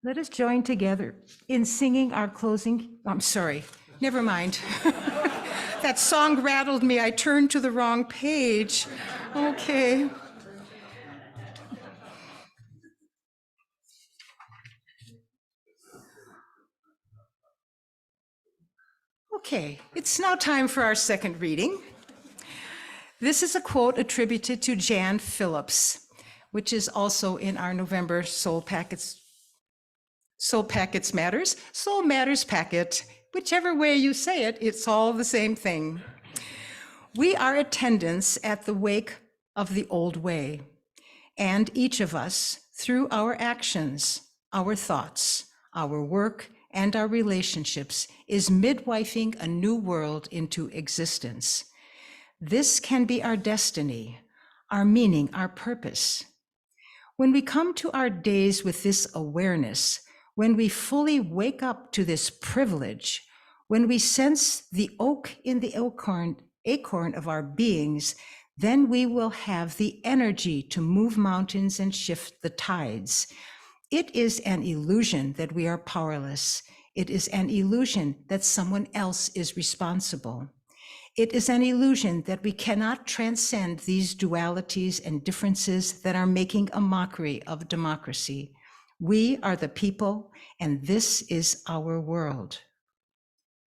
Let us join together in singing our closing. I'm sorry, never mind. That song rattled me. I turned to the wrong page. Okay. Okay, it's now time for our second reading. This is a quote attributed to Jan Phillips, which is also in our November Soul Packets Matters, Soul Matters packet. Whichever way you say it, it's all the same thing. We are attendants at the wake of the old way, and each of us, through our actions, our thoughts, our work, and our relationships, is midwifing a new world into existence. This can be our destiny, our meaning, our purpose. When we come to our days with this awareness, when we fully wake up to this privilege, when we sense the oak in the acorn of our beings, then we will have the energy to move mountains and shift the tides. It is an illusion that we are powerless. It is an illusion that someone else is responsible. It is an illusion that we cannot transcend these dualities and differences that are making a mockery of democracy. We are the people, and this is our world.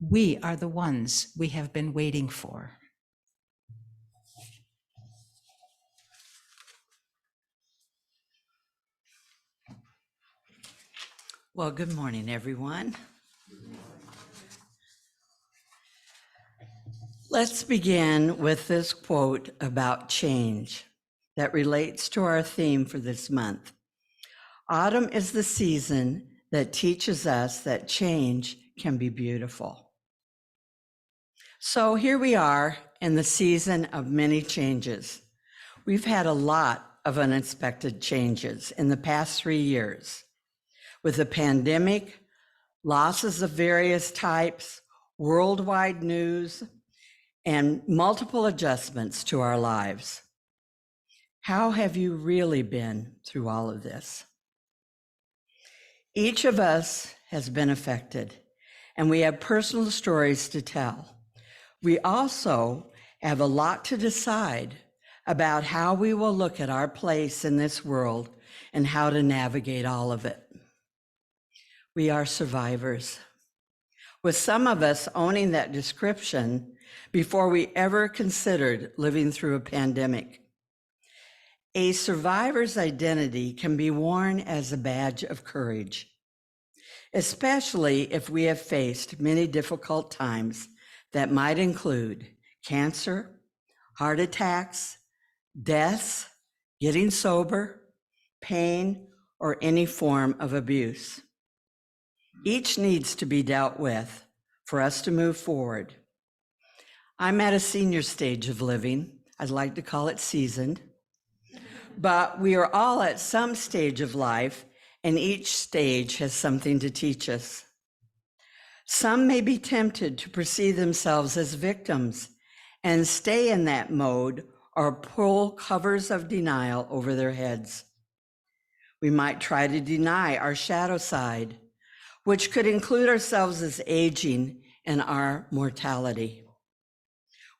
We are the ones we have been waiting for. Well, good morning, everyone. Let's begin with this quote about change that relates to our theme for this month. Autumn is the season that teaches us that change can be beautiful. So here we are in the season of many changes. We've had a lot of unexpected changes in the past 3 years with the pandemic, losses of various types, worldwide news, and multiple adjustments to our lives. How have you really been through all of this? Each of us has been affected, and we have personal stories to tell. We also have a lot to decide about how we will look at our place in this world and how to navigate all of it. We are survivors, with some of us owning that description before we ever considered living through a pandemic. A survivor's identity can be worn as a badge of courage, especially if we have faced many difficult times that might include cancer, heart attacks, deaths, getting sober, pain, or any form of abuse. Each needs to be dealt with for us to move forward. I'm at a senior stage of living. I'd like to call it seasoned. But we are all at some stage of life, and each stage has something to teach us. Some may be tempted to perceive themselves as victims and stay in that mode or pull covers of denial over their heads. We might try to deny our shadow side, which could include ourselves as aging and our mortality.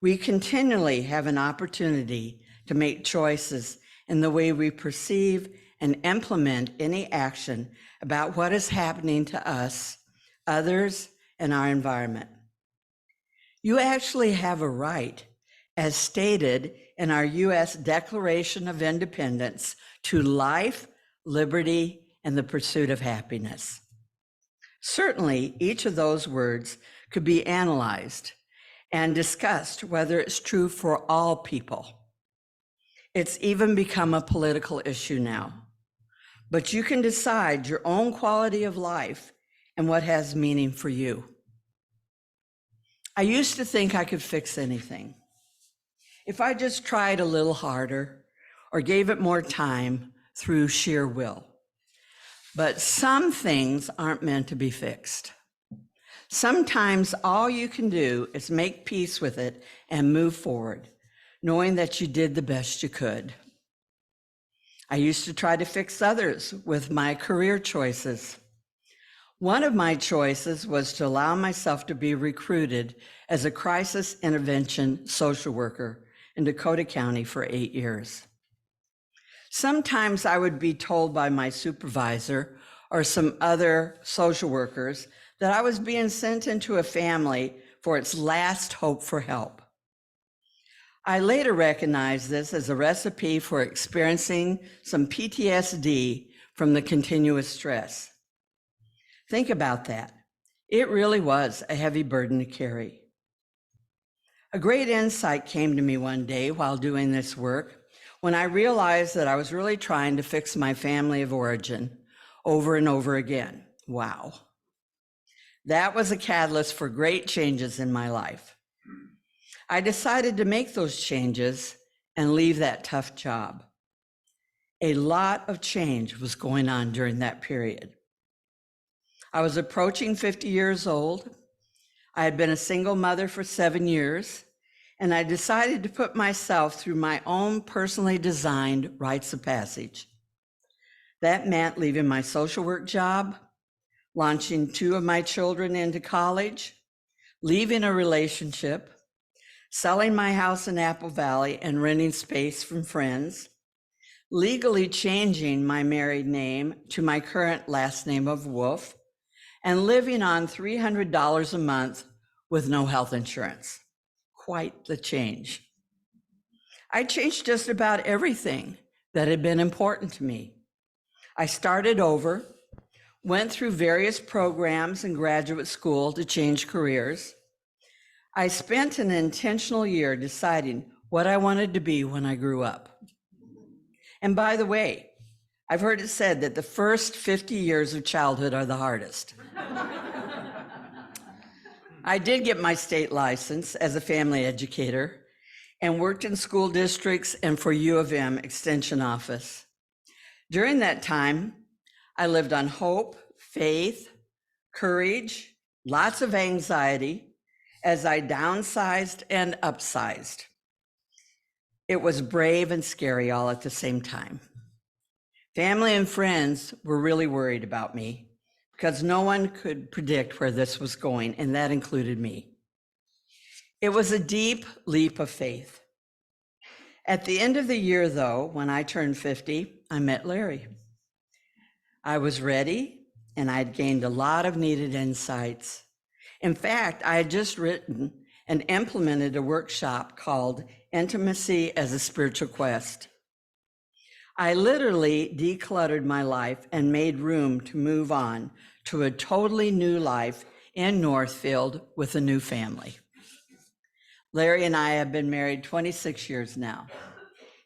We continually have an opportunity to make choices in the way we perceive and implement any action about what is happening to us, others, and our environment. You actually have a right, as stated in our U.S. Declaration of Independence, to life, liberty, and the pursuit of happiness. Certainly, each of those words could be analyzed and discussed whether it's true for all people. It's even become a political issue now. But you can decide your own quality of life and what has meaning for you. I used to think I could fix anything. If I just tried a little harder or gave it more time through sheer will. But some things aren't meant to be fixed. Sometimes all you can do is make peace with it and move forward, knowing that you did the best you could. I used to try to fix others with my career choices. One of my choices was to allow myself to be recruited as a crisis intervention social worker in Dakota County for 8 years. Sometimes I would be told by my supervisor or some other social workers that I was being sent into a family for its last hope for help. I later recognized this as a recipe for experiencing some PTSD from the continuous stress. Think about that. It really was a heavy burden to carry. A great insight came to me one day while doing this work when I realized that I was really trying to fix my family of origin over and over again. Wow. That was a catalyst for great changes in my life. I decided to make those changes and leave that tough job. A lot of change was going on during that period. I was approaching 50 years old. I had been a single mother for 7 years, and I decided to put myself through my own personally designed rites of passage. That meant leaving my social work job, launching 2 of my children into college, leaving a relationship, selling my house in Apple Valley and renting space from friends, legally changing my married name to my current last name of Wolf, and living on $300 a month with no health insurance. Quite the change. I changed just about everything that had been important to me. I started over, went through various programs in graduate school to change careers. I spent an intentional year deciding what I wanted to be when I grew up. And by the way, I've heard it said that the first 50 years of childhood are the hardest. I did get my state license as a family educator and worked in school districts and for U of M Extension Office. During that time, I lived on hope, faith, courage, lots of anxiety as I downsized and upsized. It was brave and scary all at the same time. Family and friends were really worried about me because no one could predict where this was going, and that included me. It was a deep leap of faith. At the end of the year, though, when I turned 50, I met Larry. I was ready, and I'd gained a lot of needed insights. In fact, I had just written and implemented a workshop called Intimacy as a Spiritual Quest. I literally decluttered my life and made room to move on to a totally new life in Northfield with a new family. Larry and I have been married 26 years now.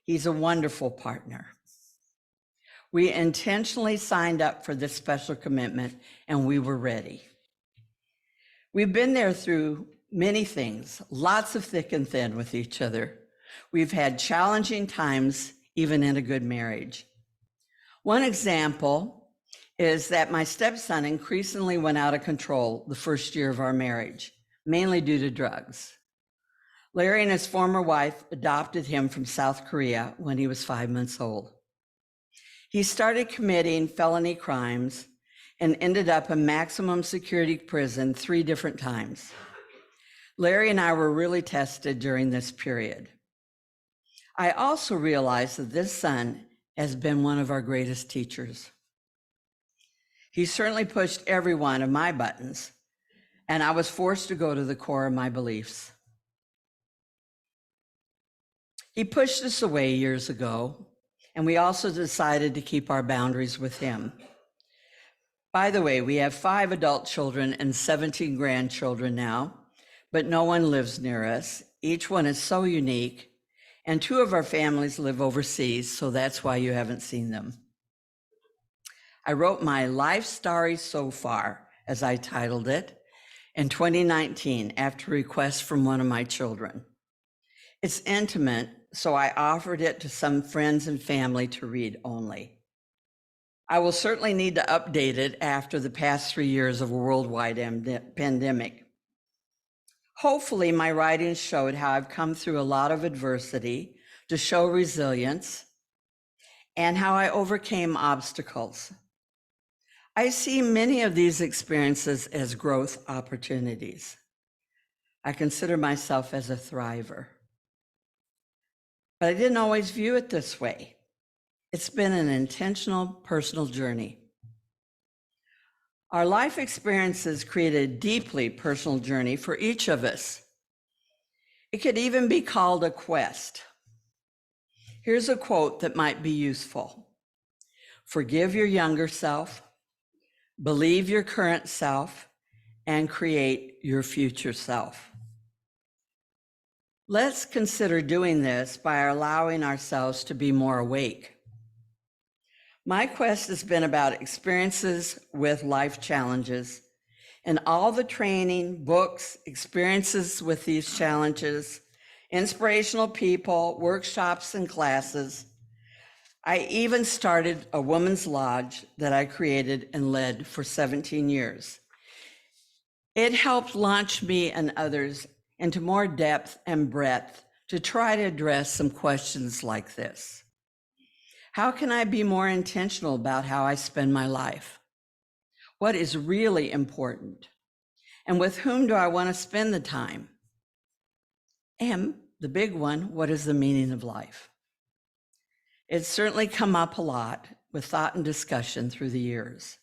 He's a wonderful partner. We intentionally signed up for this special commitment, and we were ready. We've been there through many things, lots of thick and thin with each other. We've had challenging times, even in a good marriage. One example is that my stepson increasingly went out of control the first year of our marriage, mainly due to drugs. Larry and his former wife adopted him from South Korea when he was 5 months old. He started committing felony crimes and ended up in maximum security prison 3 different times. Larry and I were really tested during this period. I also realized that this son has been one of our greatest teachers. He certainly pushed every one of my buttons, and I was forced to go to the core of my beliefs. He pushed us away years ago, and we also decided to keep our boundaries with him. By the way, we have 5 adult children and 17 grandchildren now, but no one lives near us. Each one is so unique, and 2 of our families live overseas, so that's why you haven't seen them. I wrote my life story so far, as I titled it, in 2019 after request from one of my children. It's intimate, so I offered it to some friends and family to read only. I will certainly need to update it after the past 3 years of a worldwide pandemic. Hopefully, my writings showed how I've come through a lot of adversity to show resilience and how I overcame obstacles. I see many of these experiences as growth opportunities. I consider myself as a thriver. But I didn't always view it this way. It's been an intentional personal journey. Our life experiences create a deeply personal journey for each of us. It could even be called a quest. Here's a quote that might be useful. Forgive your younger self, believe your current self, and create your future self. Let's consider doing this by allowing ourselves to be more awake. My quest has been about experiences with life challenges and all the training, books, experiences with these challenges, inspirational people, workshops, and classes. I even started a women's lodge that I created and led for 17 years. It helped launch me and others into more depth and breadth to try to address some questions like this. How can I be more intentional about how I spend my life? What is really important? And with whom do I want to spend the time? And the big one, what is the meaning of life? It's certainly come up a lot with thought and discussion through the years.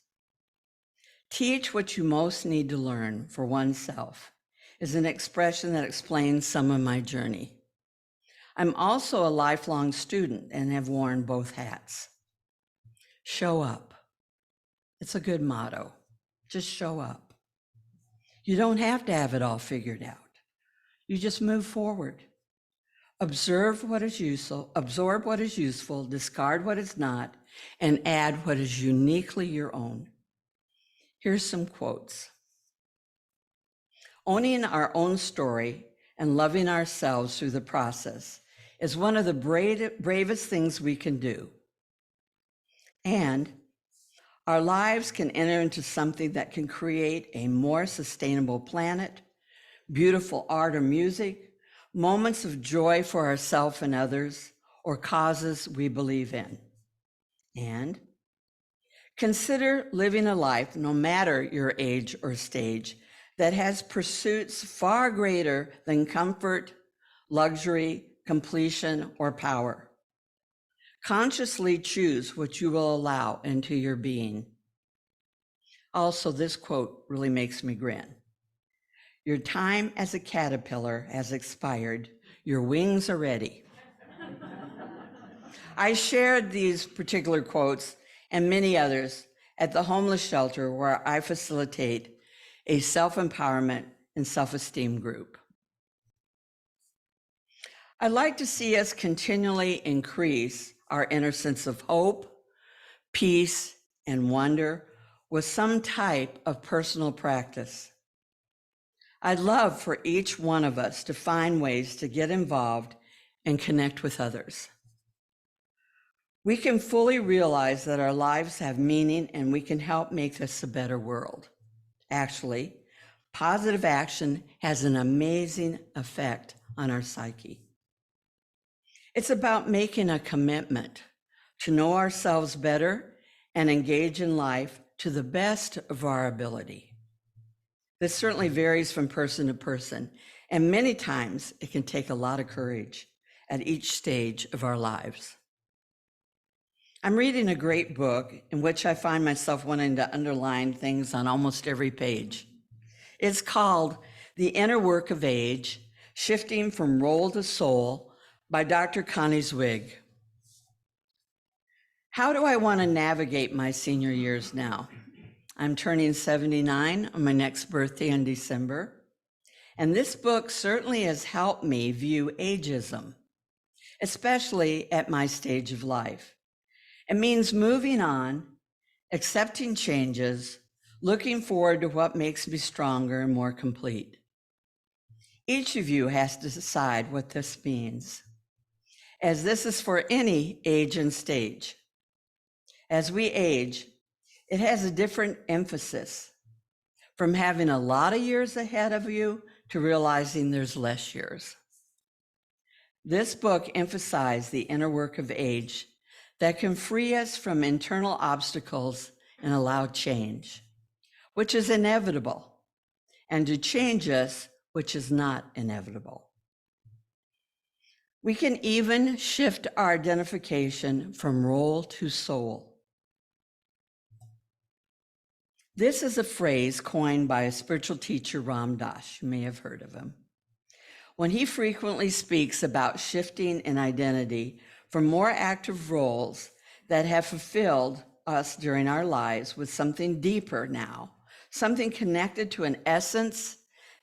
Teach what you most need to learn for oneself is an expression that explains some of my journey. I'm also a lifelong student and have worn both hats. Show up. It's a good motto. Just show up. You don't have to have it all figured out. You just move forward. Observe what is useful, absorb what is useful, discard what is not, and add what is uniquely your own. Here's some quotes. Owning our own story and loving ourselves through the process is one of the bravest things we can do. And our lives can enter into something that can create a more sustainable planet, beautiful art or music, moments of joy for ourselves and others, or causes we believe in. And consider living a life, no matter your age or stage, that has pursuits far greater than comfort, luxury, completion, or power. Consciously choose what you will allow into your being. Also, this quote really makes me grin. Your time as a caterpillar has expired. Your wings are ready. I shared these particular quotes and many others at the homeless shelter where I facilitate a self-empowerment and self-esteem group. I'd like to see us continually increase our inner sense of hope, peace, and wonder with some type of personal practice. I'd love for each one of us to find ways to get involved and connect with others. We can fully realize that our lives have meaning and we can help make this a better world. Actually, positive action has an amazing effect on our psyche. It's about making a commitment to know ourselves better and engage in life to the best of our ability. This certainly varies from person to person, and many times it can take a lot of courage at each stage of our lives. I'm reading a great book in which I find myself wanting to underline things on almost every page. It's called The Inner Work of Age, Shifting from Role to Soul by Dr. Connie Zwig. How do I want to navigate my senior years now? I'm turning 79 on my next birthday in December, and this book certainly has helped me view ageism, especially at my stage of life. It means moving on, accepting changes, looking forward to what makes me stronger and more complete. Each of you has to decide what this means, as this is for any age and stage. As we age, it has a different emphasis, from having a lot of years ahead of you to realizing there's less years. This book emphasized the inner work of age that can free us from internal obstacles and allow change, which is inevitable, and to change us, which is not inevitable. We can even shift our identification from role to soul. This is a phrase coined by a spiritual teacher, Ram Dass. You may have heard of him. When he frequently speaks about shifting in identity from more active roles that have fulfilled us during our lives with something deeper now, something connected to an essence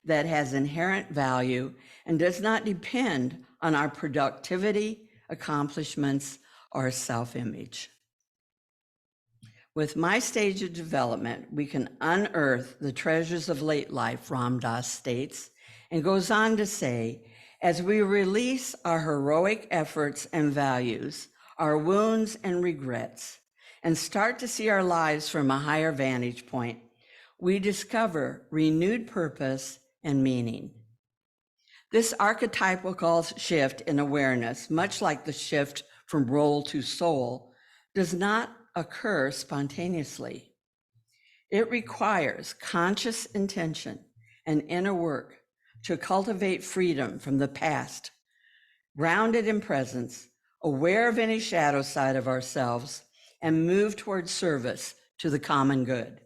that has inherent value and does not depend on our productivity, accomplishments, or self-image. With my stage of development, we can unearth the treasures of late life, Ram Dass states, and goes on to say, as we release our heroic efforts and values, our wounds and regrets, and start to see our lives from a higher vantage point, we discover renewed purpose and meaning. This archetypical shift in awareness, much like the shift from role to soul, does not occur spontaneously. It requires conscious intention and inner work to cultivate freedom from the past, grounded in presence, aware of any shadow side of ourselves, and move towards service to the common good.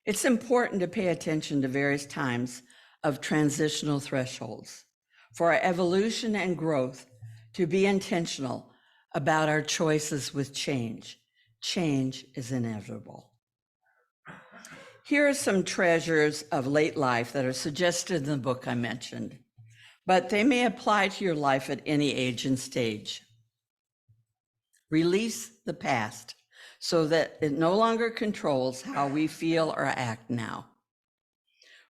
It's important to pay attention to various times of transitional thresholds for our evolution and growth, to be intentional about our choices with change, change is inevitable. Here are some treasures of late life that are suggested in the book I mentioned, but they may apply to your life at any age and stage. Release the past so that it no longer controls how we feel or act now.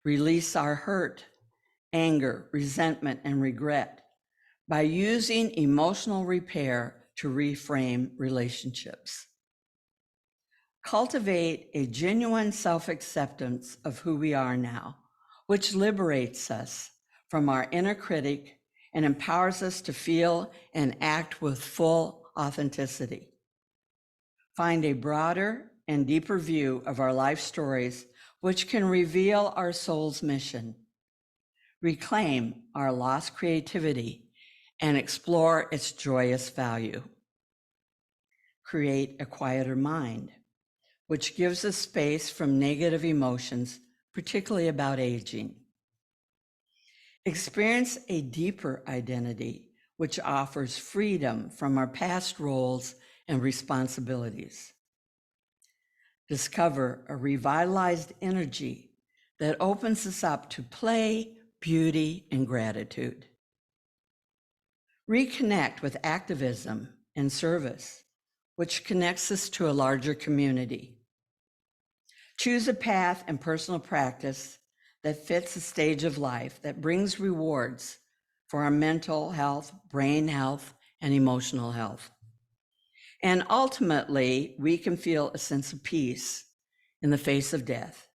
Release our hurt, anger, resentment, and regret by using emotional repair to reframe relationships. Cultivate a genuine self-acceptance of who we are now, which liberates us from our inner critic and empowers us to feel and act with full authenticity. Find a broader and deeper view of our life stories, which can reveal our soul's mission. Reclaim our lost creativity and explore its joyous value. Create a quieter mind, which gives us space from negative emotions, particularly about aging. Experience a deeper identity, which offers freedom from our past roles and responsibilities. Discover a revitalized energy that opens us up to play, beauty, and gratitude. Reconnect with activism and service, which connects us to a larger community. Choose a path and personal practice that fits a stage of life that brings rewards for our mental health, brain health, and emotional health. And ultimately, we can feel a sense of peace in the face of death,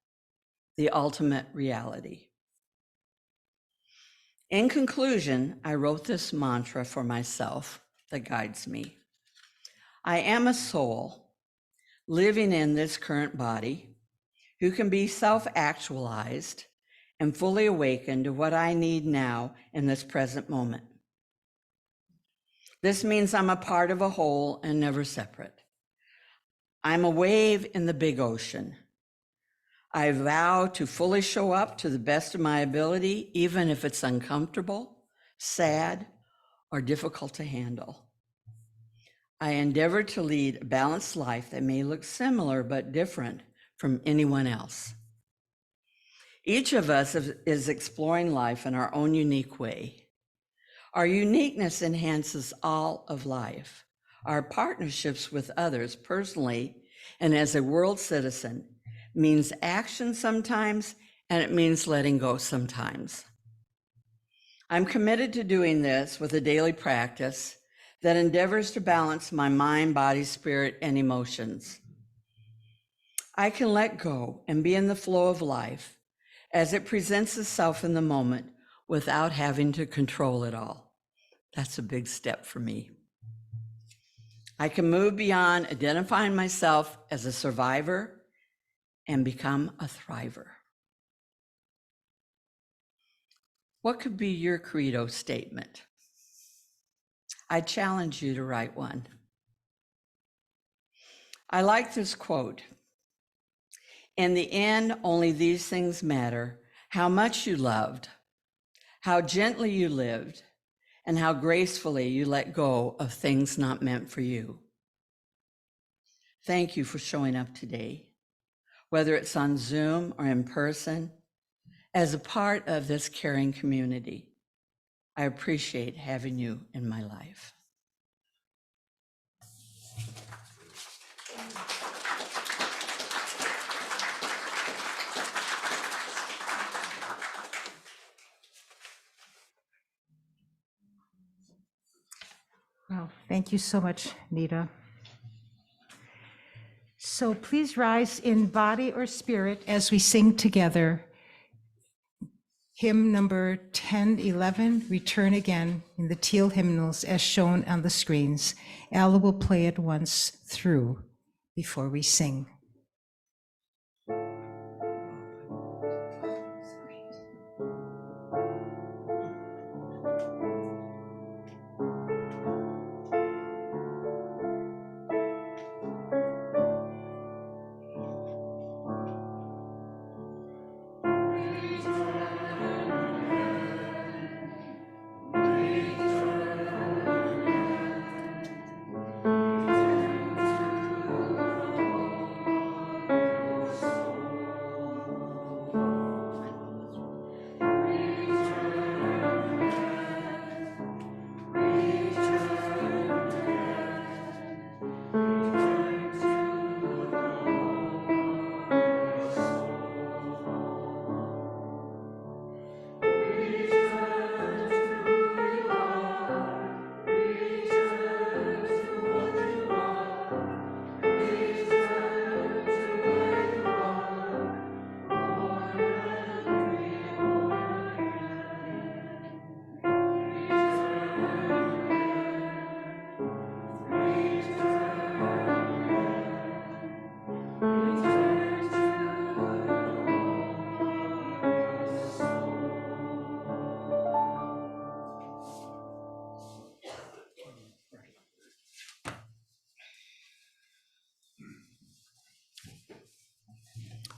the ultimate reality. In conclusion, I wrote this mantra for myself that guides me. I am a soul living in this current body who can be self-actualized and fully awakened to what I need now in this present moment. This means I'm a part of a whole and never separate. I'm a wave in the big ocean. I vow to fully show up to the best of my ability, even if it's uncomfortable, sad, or difficult to handle. I endeavor to lead a balanced life that may look similar but different from anyone else. Each of us is exploring life in our own unique way. Our uniqueness enhances all of life. Our partnerships with others personally and as a world citizen means action sometimes, and it means letting go sometimes. I'm committed to doing this with a daily practice that endeavors to balance my mind, body, spirit, and emotions. I can let go and be in the flow of life as it presents itself in the moment without having to control it all. That's a big step for me. I can move beyond identifying myself as a survivor and become a thriver. What could be your credo statement? I challenge you to write one. I like this quote. In the end, only these things matter: how much you loved, how gently you lived, and how gracefully you let go of things not meant for you. Thank you for showing up today, whether it's on Zoom or in person, as a part of this caring community. I appreciate having you in my life. Well, thank you so much, Nita. So please rise in body or spirit as we sing together hymn number 1011, Return Again, in the teal hymnals as shown on the screens. Ella will play it once through before we sing.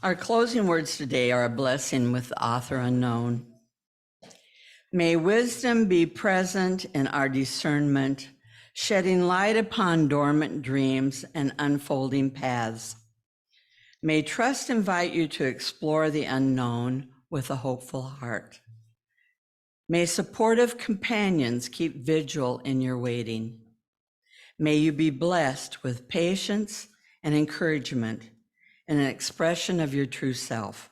Our closing words today are a blessing with the author unknown. May wisdom be present in our discernment, shedding light upon dormant dreams and unfolding paths. May trust invite you to explore the unknown with a hopeful heart. May supportive companions keep vigil in your waiting. May you be blessed with patience and encouragement and an expression of your true self.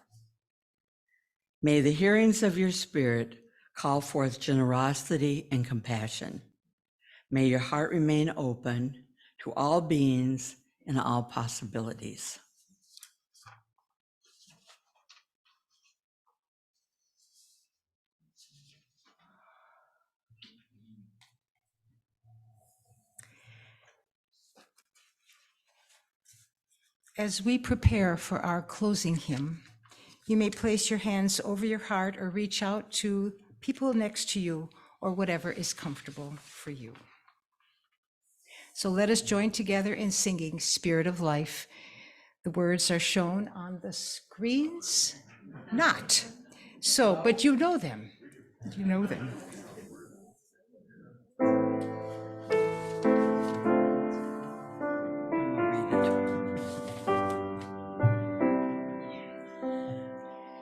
May the hearings of your spirit call forth generosity and compassion. May your heart remain open to all beings and all possibilities. As we prepare for our closing hymn, you may place your hands over your heart or reach out to people next to you or whatever is comfortable for you. So let us join together in singing Spirit of Life. The words are shown on the screens. Not. So, but you know them. You know them.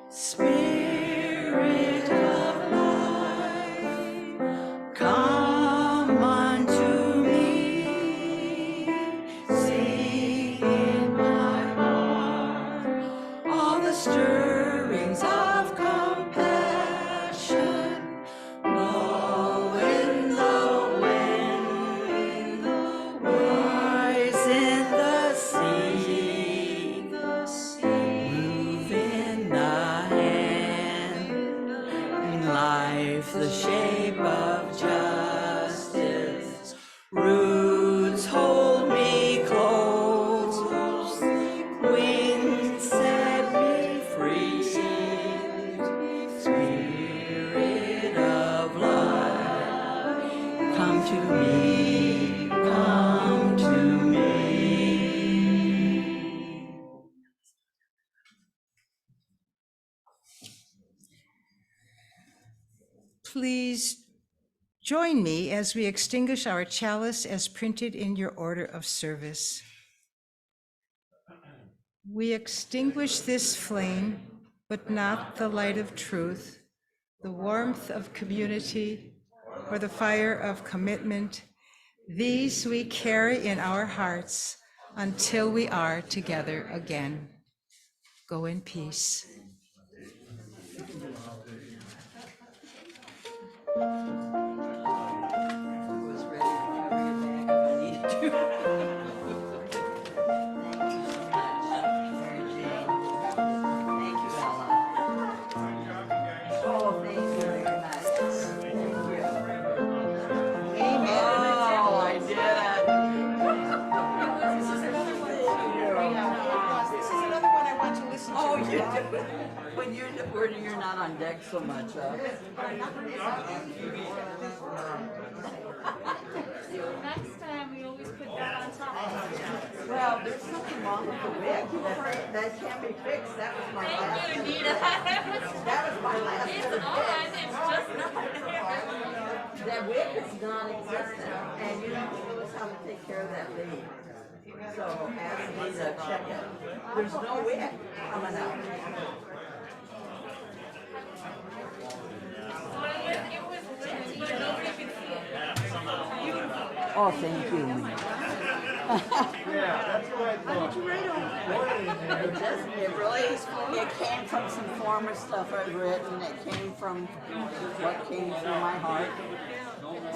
Spirit of life, come unto me, sing in my heart all the stirrings of compassion, blow in the wind, rise in the sea, move in the life, the shape of justice, roots hold me close, wings set me free, Spirit of life, come to me, come to me. Please join me as we extinguish our chalice as printed in your order of service. We extinguish this flame, but not the light of truth, the warmth of community, or the fire of commitment. These we carry in our hearts until we are together again. Go in peace. When you're not on deck so much. Next time we always put that on top. Well, there's something wrong with the wig that can't be fixed. That was my last. Thank you, Nita. That was my last. It's on. It's just not there. That wig is non-existent, and you know how to take care of that lead. So ask me to check it. There's no wig coming out. Oh, thank you. Yeah, that's what I thought. It came from some former stuff I've written. It came from what came through my heart.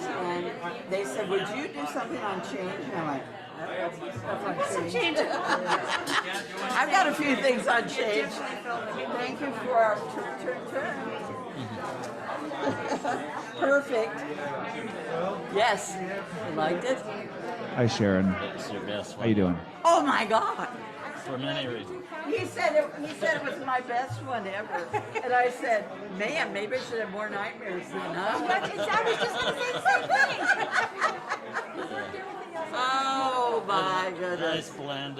And they said, would you do something on change? And I'm like, I don't know stuff on change. I've got a few things on change. Thank you for our turn. Perfect. Yes. You liked it? Hi, Sharon. It's your best one. How you doing? Oh my God. For many reasons. He said it was my best one ever. And I said, man, maybe I should have more nightmares then, huh? I was just going to say the same thing. Oh my goodness. Nice blend